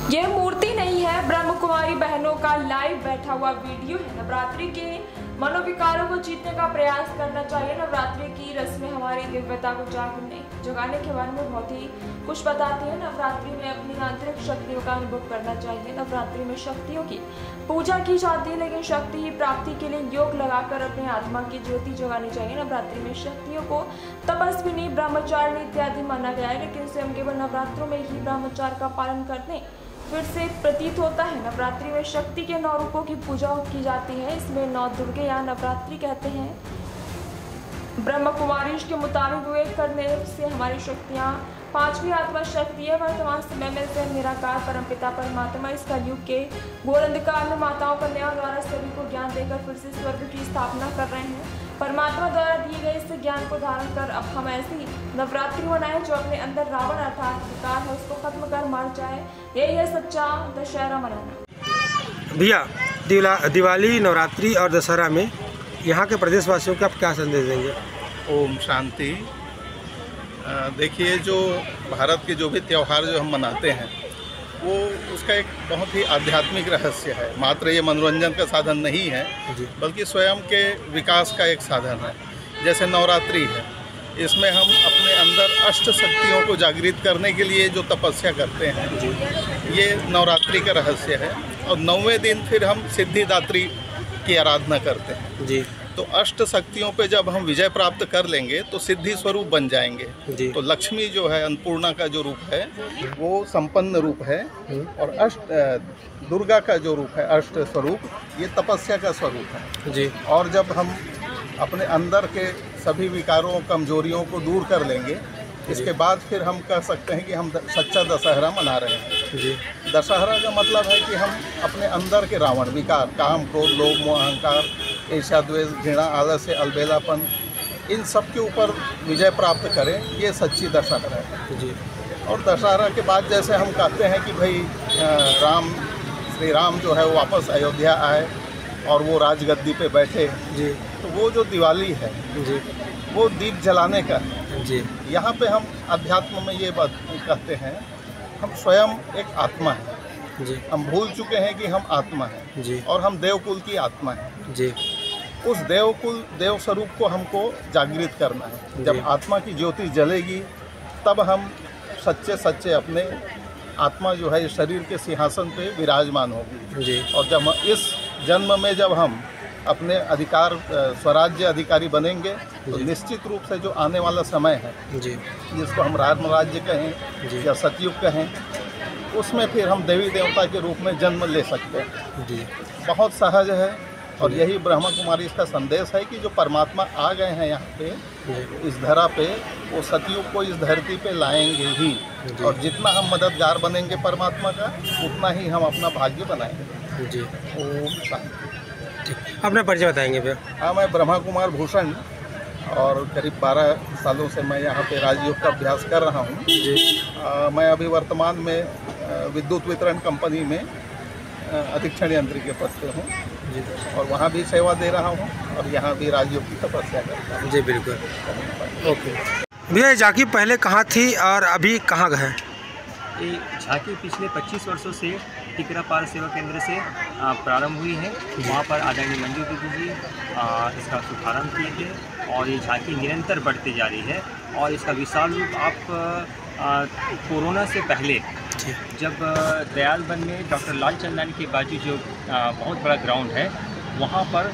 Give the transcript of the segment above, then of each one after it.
ये मूर्ति नहीं है, ब्रह्म कुमारी बहनों का लाइव बैठा हुआ वीडियो है। नवरात्रि के मनोविकारों को जीतने का प्रयास करना चाहिए। नवरात्रि की रस्में हमारी दिव्यता को जगाने के बारे में बहुत ही कुछ बताती है। नवरात्रि में अपनी आंतरिक शक्तियों का अनुभव करना चाहिए। नवरात्रि में शक्तियों की पूजा की जाती है, लेकिन शक्ति की प्राप्ति के लिए योग लगाकर अपनी आत्मा की ज्योति जगानी चाहिए। नवरात्रि में शक्तियों को तपस्विनी, ब्रह्मचारिणी इत्यादि माना गया है, लेकिन स्वयं केवल नवरात्रों में ही ब्रह्मचार्य का पालन करने फिर से प्रतीत होता है। नवरात्रि में शक्ति के 9 रूपों की पूजा की जाती है। इसमें 9 दुर्गे या नवरात्रि कहते हैं। ब्रह्म कुमारी के मुताबिक विवेक करने से हमारी शक्तियाँ 5वीं आत्मा शक्ति है। वर्तमान समय में से निराकार परमपिता परमात्मा इस कलयुग के घोर अंधकार में माताओं कन्याओं द्वारा सभी को ज्ञान देकर फिर से स्वर्ग की स्थापना कर रहे हैं। परमात्मा द्वारा दिए गए इस ज्ञान को धारण कर अब हम ऐसी नवरात्रि मनाएं जो अपने अंदर रावण अर्थात विकार है उसको खत्म कर मार जाए। यही है सच्चा दशहरा मनाना। भैया, दिवाली, नवरात्रि और दशहरा में यहाँ के प्रदेशवासियों को आप क्या संदेश देंगे? ओम शांति। देखिए, जो भारत के जो भी त्यौहार जो हम मनाते हैं वो उसका एक बहुत ही आध्यात्मिक रहस्य है। मात्र ये मनोरंजन का साधन नहीं है, बल्कि स्वयं के विकास का एक साधन है। जैसे नवरात्रि है, इसमें हम अपने अंदर अष्ट शक्तियों को जागृत करने के लिए जो तपस्या करते हैं, ये नवरात्रि का रहस्य है। और 9वें दिन फिर हम सिद्धिदात्री की आराधना करते हैं जी। तो अष्ट शक्तियों पे जब हम विजय प्राप्त कर लेंगे तो सिद्धि स्वरूप बन जाएंगे जी। तो लक्ष्मी जो है, अन्नपूर्णा का जो रूप है वो संपन्न रूप है, और दुर्गा का जो रूप है, अष्ट स्वरूप, ये तपस्या का स्वरूप है जी। और जब हम अपने अंदर के सभी विकारों, कमजोरियों को दूर कर लेंगे, इसके बाद फिर हम कह सकते हैं कि हम सच्चा दशहरा मना रहे हैं जी। दशहरा का मतलब है कि हम अपने अंदर के रावण, विकार, काम, क्रोध, लोभ, मोह, अहंकार, ईर्ष्या, द्वेष, घृणा, आलस्य, अलबेलापन, इन सब के ऊपर विजय प्राप्त करें। ये सच्ची दशहरा है जी। और दशहरा के बाद जैसे हम कहते हैं कि भाई श्री राम जो है वो वापस अयोध्या आए और वो राजगद्दी पे बैठे जी। तो वो जो दिवाली है जी, वो दीप जलाने का है जी। यहाँ पे हम अध्यात्म में ये बात कहते हैं, हम स्वयं एक आत्मा है जी। हम भूल चुके हैं कि हम आत्मा हैं जी। और हम देवकुल की आत्मा हैं जी। उस देव स्वरूप को हमको जागृत करना है। जब आत्मा की ज्योति जलेगी तब हम सच्चे अपने आत्मा जो है शरीर के सिंहासन पे विराजमान होगी जी। और जब इस जन्म में जब हम अपने अधिकार, स्वराज्य अधिकारी बनेंगे तो निश्चित रूप से जो आने वाला समय है जी, जिसको हम राम राज्य कहें या सतयुग कहें, उसमें फिर हम देवी देवता के रूप में जन्म ले सकते हैं जी। बहुत सहज है। और यही ब्रह्मा कुमारी इसका संदेश है कि जो परमात्मा आ गए हैं यहाँ पे इस धरा पे, वो सतयुग को इस धरती पे लाएंगे ही। और जितना हम मददगार बनेंगे परमात्मा का, उतना ही हम अपना भाग्य बनाएंगे जी। ओम शांति। अपना परिचय बताएंगे भैया? हाँ, मैं ब्रह्मा कुमार भूषण, और करीब 12 सालों से मैं यहाँ पे राजयोग का अभ्यास कर रहा हूँ जी। मैं अभी वर्तमान में विद्युत वितरण कंपनी में अधीक्षण यंत्री के पद पे हूँ जी। और वहाँ भी सेवा दे रहा हूँ और यहाँ भी राजयोग की तपस्या करता हूँ जी। बिल्कुल। ओके भैया, झांकी पहले कहाँ थी और अभी कहाँ गए? ये झांकी पिछले 25 वर्षों से टिकरापाल सेवा केंद्र से प्रारंभ हुई है। वहाँ पर आदरणीय मंजू दीदी जी इसका शुभारंभ किए थे और ये झांकी निरंतर बढ़ती जा रही है। और इसका विशाल रूप आप कोरोना से पहले जब दयालबन में डॉक्टर लाल चंदानी के बाजू जो बहुत बड़ा ग्राउंड है, वहाँ पर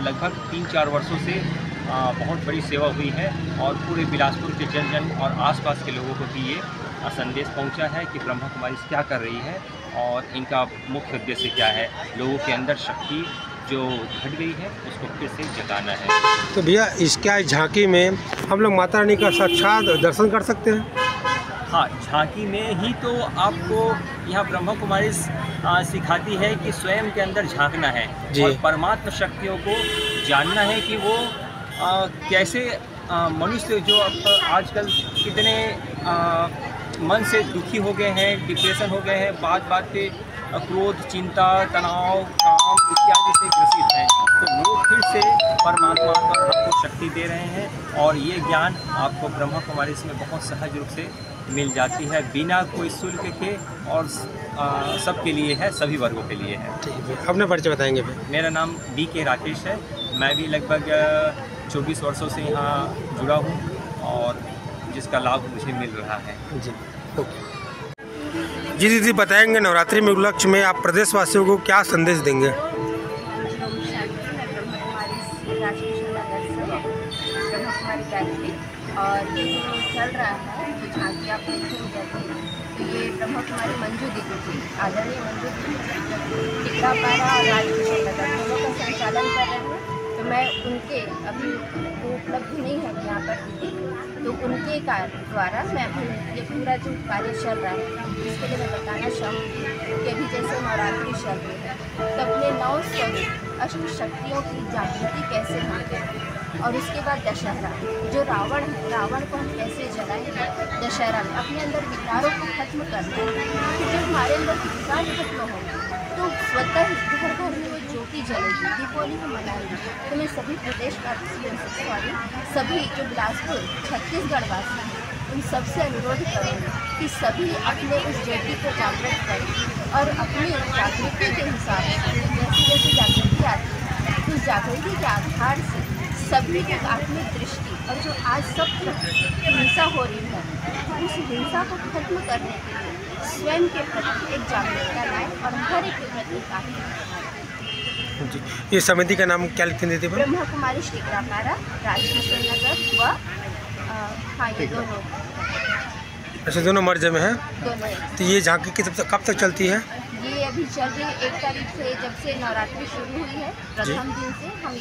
लगभग 3-4 वर्षों से बहुत बड़ी सेवा हुई है। और पूरे बिलासपुर के जन और आसपास के लोगों को भी ये संदेश पहुंचा है कि ब्रह्मा कुमारी क्या कर रही है और इनका मुख्य उद्देश्य क्या है। लोगों के अंदर शक्ति जो घट गई है उसको फिर से जगाना है। तो भैया, इसका झांकी में हम लोग माता रानी का साक्षात दर्शन कर सकते हैं? हाँ, झांकी में ही तो आपको यहाँ ब्रह्मा कुमारी सिखाती है कि स्वयं के अंदर झांकना है और परमात्मा शक्तियों को जानना है कि वो कैसे मनुष्य जो आजकल कितने मन से दुखी हो गए हैं, डिप्रेशन हो गए हैं, बात पे क्रोध, चिंता, तनाव, काम इत्यादि से ग्रसित हैं, तो वो फिर से परमात्मा पर आपको शक्ति दे रहे हैं। और ये ज्ञान आपको ब्रह्मा कुमारी में बहुत सहज रूप से मिल जाती है बिना कोई शुल्क के और सबके लिए है, सभी वर्गों के लिए है। ठीक है, अपने परिचय बताएंगे फिर। मेरा नाम BK राकेश है। मैं भी लगभग 24 वर्षों से यहाँ जुड़ा हूँ और जिसका लाभ मुझे मिल रहा है। जी, ओके जी। दीदी बताएंगे नवरात्रि में उपलक्ष्य में आप प्रदेशवासियों को क्या संदेश देंगे? और ये जो चल रहा है जो झांकी आप देखेंगे तो ये ब्रह्मा कुमारी मंजू दीदी जी, आदरणीय मंजू दीदी टिकरापारा और राजकिशन नगर दोनों का संचालन कर रहे हैं। तो मैं उनके अभी वो उपलब्ध नहीं है यहाँ पर दीदी, तो उनके कार्य द्वारा मैं अभी ये पूरा जो कार्य चल रहा है इसके लिए मैं बताना चाहूँगी कि अभी जैसे नवरात्रि चल रही है तो अपने 9 स्वरूप अष्ट शक्तियों की जागृति कैसे होती है, और उसके बाद दशहरा जो रावण है, रावण को हम कैसे जलाएंगे दशहरा में, अपने अंदर विकारों को खत्म करना है। कि जब हमारे अंदर विकार खत्म होंगे तो स्वतः घर घर में वो ज्योति जलेगी, दीपावली को मनाएंगे। तो मैं सभी प्रदेश का सभी जो बिलासपुर छत्तीसगढ़ वासी हैं उन सबसे अनुरोध करूँगी कि सभी अपने उस ज्योति को जागृत करें और अपनी जागृति के हिसाब से जैसे जैसे जागृति आती है उस जागृति के आधार से सभी की आत्मिक दृष्टि और जो आज सब हिंसा हो रही है तो उस हिंसा को खत्म करने के लिए स्वयं के प्रति एक जागरूकता लाए और हर एक के प्रति कार्य। जी, ये समिति का नाम क्या लिखते थे? ब्रह्मा कुमारी टिकरापारा, राजकिशन नगर व हाँ ये दोनों। अच्छा, दोनों मर्ज में है। दोनों। तो ये झांकी कब तक चलती है? ये अभी चल रही है 1 तारीख से, जब से नवरात्रि शुरू हुई है प्रथम दिन से हम